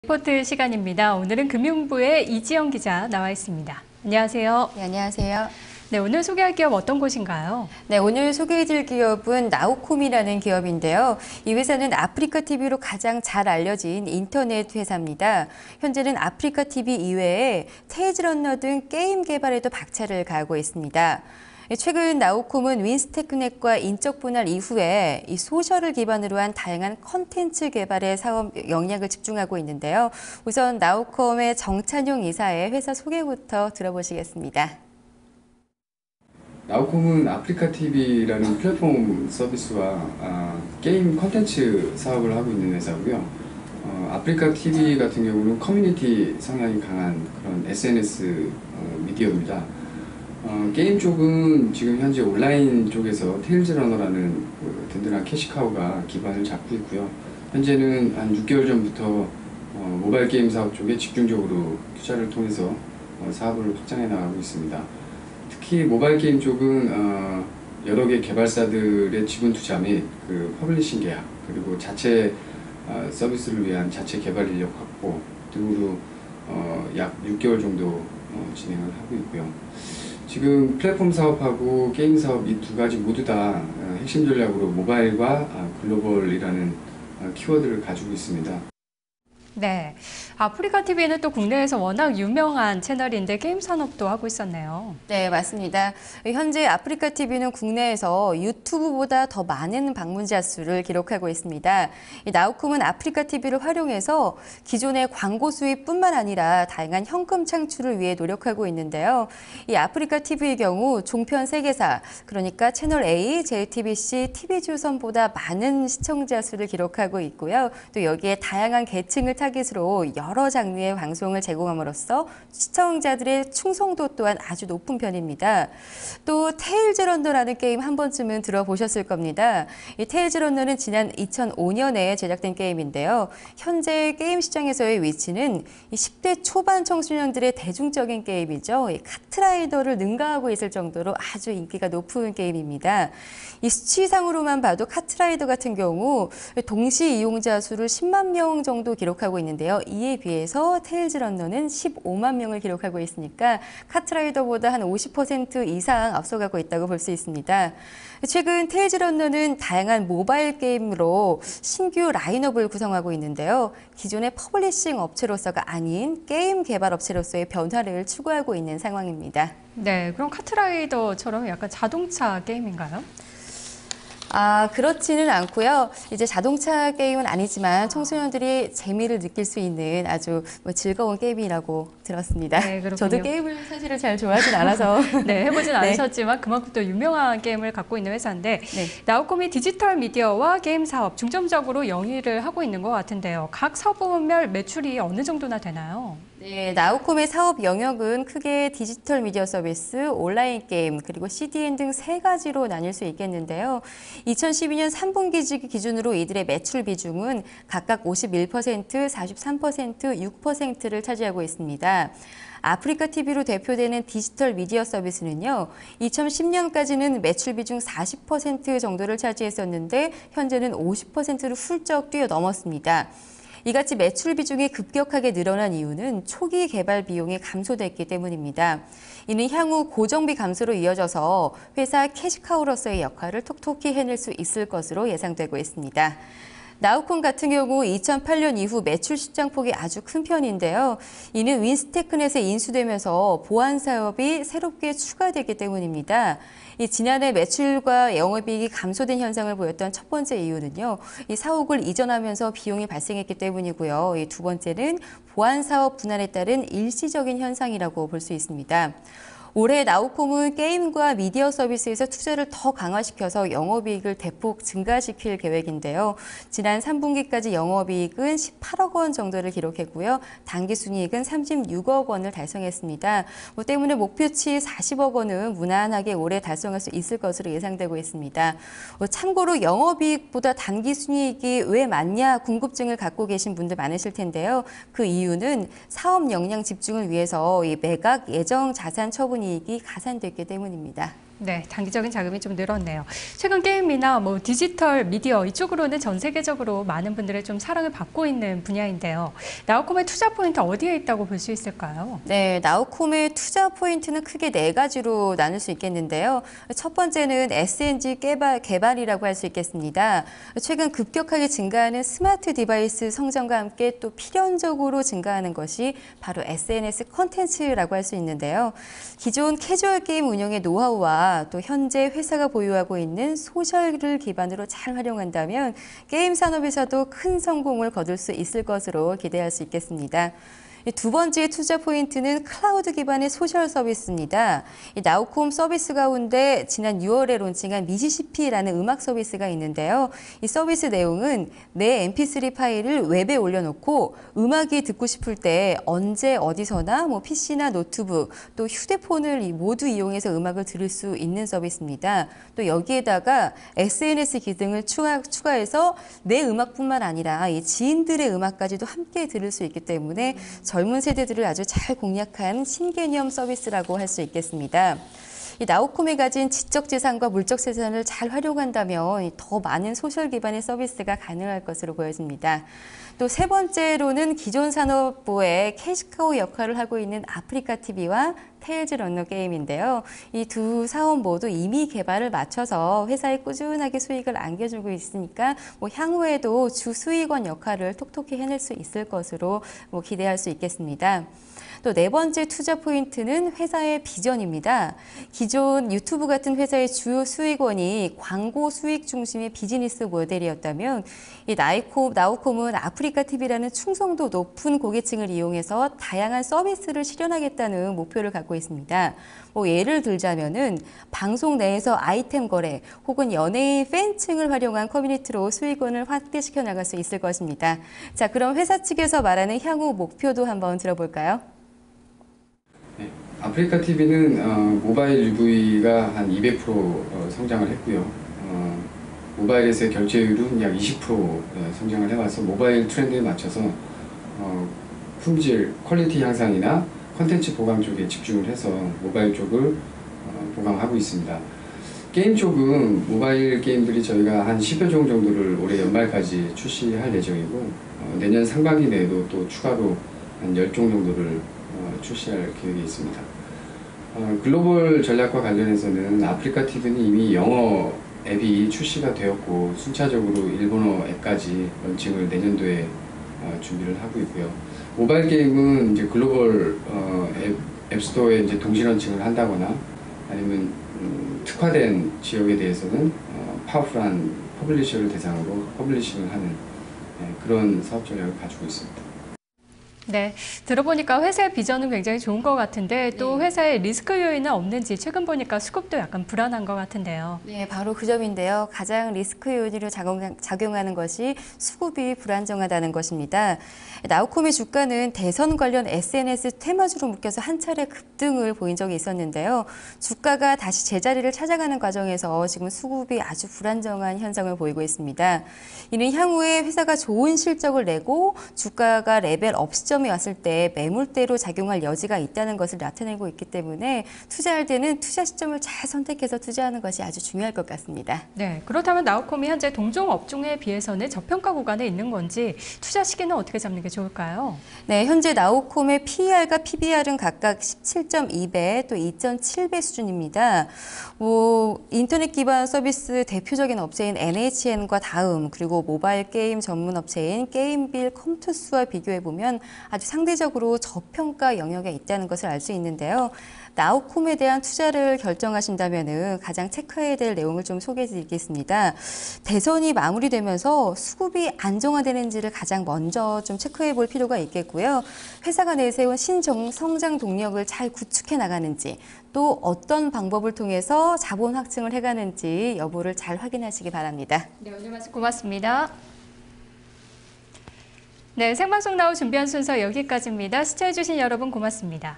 리포트 시간입니다. 오늘은 금융부의 이지영 기자 나와 있습니다. 안녕하세요. 네, 안녕하세요. 네, 오늘 소개할 기업 어떤 곳인가요? 네, 오늘 소개해드릴 기업은 나우콤이라는 기업인데요. 이 회사는 아프리카 TV로 가장 잘 알려진 인터넷 회사입니다. 현재는 아프리카 TV 이외에 테이즈런너 등 게임 개발에도 박차를 가하고 있습니다. 최근 나우콤은 윈스테크넷과 인적 분할 이후에 이 소셜을 기반으로 한 다양한 컨텐츠 개발에 사업 역량을 집중하고 있는데요. 우선 나우콤의 정찬용 이사의 회사 소개부터 들어보시겠습니다. 나우콤은 아프리카 TV라는 플랫폼 서비스와 게임 컨텐츠 사업을 하고 있는 회사고요. 아프리카 TV 같은 경우는 커뮤니티 성향이 강한 그런 SNS 미디어입니다. 게임 쪽은 지금 현재 온라인 쪽에서 테일즈러너라는 든든한 캐시카우가 기반을 잡고 있고요. 현재는 한 6개월 전부터 모바일 게임 사업 쪽에 집중적으로 투자를 통해서 사업을 확장해 나가고 있습니다. 특히 모바일 게임 쪽은 여러 개 개발사들의 지분 투자 및 그 퍼블리싱 계약, 그리고 자체 서비스를 위한 자체 개발 인력 확보 등으로 약 6개월 정도 진행을 하고 있고요. 지금 플랫폼 사업하고 게임 사업 이 두 가지 모두 다 핵심 전략으로 모바일과 글로벌이라는 키워드를 가지고 있습니다. 네, 아프리카 TV는 또 국내에서 워낙 유명한 채널인데 게임 산업도 하고 있었네요. 네, 맞습니다. 현재 아프리카 TV는 국내에서 유튜브보다 더 많은 방문자 수를 기록하고 있습니다. 나우콤은 아프리카 TV를 활용해서 기존의 광고 수입뿐만 아니라 다양한 현금 창출을 위해 노력하고 있는데요. 이 아프리카 TV의 경우 종편 3개사, 그러니까 채널 A, JTBC, TV조선보다 많은 시청자 수를 기록하고 있고요. 또 여기에 다양한 계층을 타깃으로 여러 장르의 방송을 제공함으로써 시청자들의 충성도 또한 아주 높은 편입니다. 또 테일즈런너라는 게임 한 번쯤은 들어보셨을 겁니다. 이 테일즈런너는 지난 2005년에 제작된 게임인데요. 현재 게임 시장에서의 위치는 이 10대 초반 청소년들의 대중적인 게임이죠. 이 카트라이더를 능가하고 있을 정도로 아주 인기가 높은 게임입니다. 이 수치상으로만 봐도 카트라이더 같은 경우 동시 이용자 수를 10만 명 정도 기록하고 있는데요. 이에 비해서 테일즈런너는 15만 명을 기록하고 있으니까 카트라이더보다 한 50% 이상 앞서가고 있다고 볼 수 있습니다. 최근 테일즈런너는 다양한 모바일 게임으로 신규 라인업을 구성하고 있는데요. 기존의 퍼블리싱 업체로서가 아닌 게임 개발 업체로서의 변화를 추구하고 있는 상황입니다. 네, 그럼 카트라이더처럼 약간 자동차 게임인가요? 그렇지는 않고요. 이제 자동차 게임은 아니지만 청소년들이 재미를 느낄 수 있는 아주 즐거운 게임이라고 들었습니다. 네, 그렇군요. 저도 게임을 사실은 잘 좋아하진 않아서. 네, 해보진 않으셨지만 그만큼 또 유명한 게임을 갖고 있는 회사인데 네. 나우콤이 디지털 미디어와 게임 사업 중점적으로 영위를 하고 있는 것 같은데요. 각 사업별 매출이 어느 정도나 되나요? 네, 나우콤의 사업 영역은 크게 디지털 미디어 서비스, 온라인 게임, 그리고 CDN 등 3가지로 나뉠 수 있겠는데요. 2012년 3분기 기준으로 이들의 매출 비중은 각각 51%, 43%, 6%를 차지하고 있습니다. 아프리카 TV로 대표되는 디지털 미디어 서비스는요, 2010년까지는 매출 비중 40% 정도를 차지했었는데 현재는 50%를 훌쩍 뛰어넘었습니다. 이같이 매출 비중이 급격하게 늘어난 이유는 초기 개발 비용이 감소됐기 때문입니다. 이는 향후 고정비 감소로 이어져서 회사 캐시카우로서의 역할을 톡톡히 해낼 수 있을 것으로 예상되고 있습니다. 나우콤 같은 경우 2008년 이후 매출 시장폭이 아주 큰 편인데요. 이는 윈스테크넷에 인수되면서 보안 사업이 새롭게 추가되기 때문입니다. 지난해 매출과 영업이익이 감소된 현상을 보였던 첫 번째 이유는요. 이 사옥을 이전하면서 비용이 발생했기 때문이고요. 두 번째는 보안 사업 분할에 따른 일시적인 현상이라고 볼 수 있습니다. 올해 나우콤은 게임과 미디어 서비스에서 투자를 더 강화시켜서 영업이익을 대폭 증가시킬 계획인데요. 지난 3분기까지 영업이익은 18억 원 정도를 기록했고요. 당기순이익은 36억 원을 달성했습니다. 때문에 목표치 40억 원은 무난하게 올해 달성할 수 있을 것으로 예상되고 있습니다. 참고로 영업이익보다 당기순이익이 왜 많냐 궁금증을 갖고 계신 분들 많으실 텐데요. 그 이유는 사업 역량 집중을 위해서 이 매각 예정 자산 처분 이익이 가산됐기 때문입니다. 네, 단기적인 자금이 좀 늘었네요. 최근 게임이나 뭐 디지털 미디어 이쪽으로는 전 세계적으로 많은 분들의 좀 사랑을 받고 있는 분야인데요. 나우콤의 투자 포인트 어디에 있다고 볼 수 있을까요? 네, 나우콤의 투자 포인트는 크게 네 가지로 나눌 수 있겠는데요. 첫 번째는 SNG 개발이라고 할 수 있겠습니다. 최근 급격하게 증가하는 스마트 디바이스 성장과 함께 또 필연적으로 증가하는 것이 바로 SNS 콘텐츠라고 할 수 있는데요. 기존 캐주얼 게임 운영의 노하우와 또 현재 회사가 보유하고 있는 소셜을 기반으로 잘 활용한다면 게임 산업에서도 큰 성공을 거둘 수 있을 것으로 기대할 수 있겠습니다. 두 번째 투자 포인트는 클라우드 기반의 소셜 서비스입니다. 이 나우콤 서비스 가운데 지난 6월에 론칭한 미시시피라는 음악 서비스가 있는데요. 이 서비스 내용은 내 mp3 파일을 웹에 올려놓고 음악이 듣고 싶을 때 언제 어디서나 뭐 PC나 노트북 또 휴대폰을 모두 이용해서 음악을 들을 수 있는 서비스입니다. 또 여기에다가 SNS 기능을 추가해서 내 음악뿐만 아니라 이 지인들의 음악까지도 함께 들을 수 있기 때문에 젊은 세대들을 아주 잘 공략한 신개념 서비스라고 할 수 있겠습니다. 이 나우콤이 가진 지적 재산과 물적 재산을 잘 활용한다면 더 많은 소셜 기반의 서비스가 가능할 것으로 보여집니다. 또 세 번째로는 기존 산업부의 캐시카우 역할을 하고 있는 아프리카 TV와 테일즈 런너 게임인데요. 이 두 사업 모두 이미 개발을 마쳐서 회사에 꾸준하게 수익을 안겨주고 있으니까 향후에도 주 수익원 역할을 톡톡히 해낼 수 있을 것으로 기대할 수 있겠습니다. 또 네 번째 투자 포인트는 회사의 비전입니다. 기존 유튜브 같은 회사의 주요 수익원이 광고 수익 중심의 비즈니스 모델이었다면 이 나우콤은 아프리카 TV라는 충성도 높은 고객층을 이용해서 다양한 서비스를 실현하겠다는 목표를 갖고 있습니다. 예를 들자면은 방송 내에서 아이템 거래 혹은 연예인 팬층을 활용한 커뮤니티로 수익원을 확대시켜 나갈 수 있을 것입니다. 자, 그럼 회사 측에서 말하는 향후 목표도 한번 들어볼까요? 네, 아프리카 TV는 모바일 UV가 한 200% 성장을 했고요. 모바일에서의 결제율은 약 20% 성장을 해와서 모바일 트렌드에 맞춰서 품질, 퀄리티 향상이나 콘텐츠 보강 쪽에 집중을 해서 모바일 쪽을 보강하고 있습니다. 게임 쪽은 모바일 게임들이 저희가 한 10여 종 정도를 올해 연말까지 출시할 예정이고 내년 상반기 내에도 또 추가로 한 10종 정도를 출시할 계획이 있습니다. 글로벌 전략과 관련해서는 아프리카 TV는 이미 영어 앱이 출시가 되었고 순차적으로 일본어 앱까지 런칭을 내년도에 준비를 하고 있고요. 모바일 게임은 이제 글로벌 앱스토어에 이제 동시 런칭을 한다거나 아니면 특화된 지역에 대해서는 파워풀한 퍼블리셔를 대상으로 퍼블리싱을 하는 그런 사업 전략을 가지고 있습니다. 네, 들어보니까 회사의 비전은 굉장히 좋은 것 같은데 또 회사의 리스크 요인은 없는지 최근 보니까 수급도 약간 불안한 것 같은데요. 네, 바로 그 점인데요. 가장 리스크 요인으로 작용하는 것이 수급이 불안정하다는 것입니다. 나우콤의 주가는 대선 관련 SNS 테마주로 묶여서 한 차례 급등을 보인 적이 있었는데요. 주가가 다시 제자리를 찾아가는 과정에서 지금 수급이 아주 불안정한 현상을 보이고 있습니다. 이는 향후에 회사가 좋은 실적을 내고 주가가 레벨 업 시점이 왔을 때 매물대로 작용할 여지가 있다는 것을 나타내고 있기 때문에 투자할 때는 투자 시점을 잘 선택해서 투자하는 것이 아주 중요할 것 같습니다. 네, 그렇다면 나우콤이 현재 동종 업종에 비해서는 저평가 구간에 있는 건지 투자 시기는 어떻게 잡는 게 좋을까요? 네, 현재 나우콤의 PER과 PBR은 각각 17.2배 또 2.7배 수준입니다. 인터넷 기반 서비스 대표적인 업체인 NHN과 다음 그리고 모바일 게임 전문 업체인 게임빌 컴투스와 비교해보면 아주 상대적으로 저평가 영역에 있다는 것을 알 수 있는데요. 나우콤에 대한 투자를 결정하신다면 가장 체크해야 될 내용을 좀 소개해 드리겠습니다. 대선이 마무리되면서 수급이 안정화되는지를 가장 먼저 좀 체크해 볼 필요가 있겠고요. 회사가 내세운 신성장 동력을 잘 구축해 나가는지 또 어떤 방법을 통해서 자본 확증을 해가는지 여부를 잘 확인하시기 바랍니다. 네, 오늘 말씀 고맙습니다. 네, 생방송 나우 준비한 순서 여기까지입니다. 시청해주신 여러분 고맙습니다.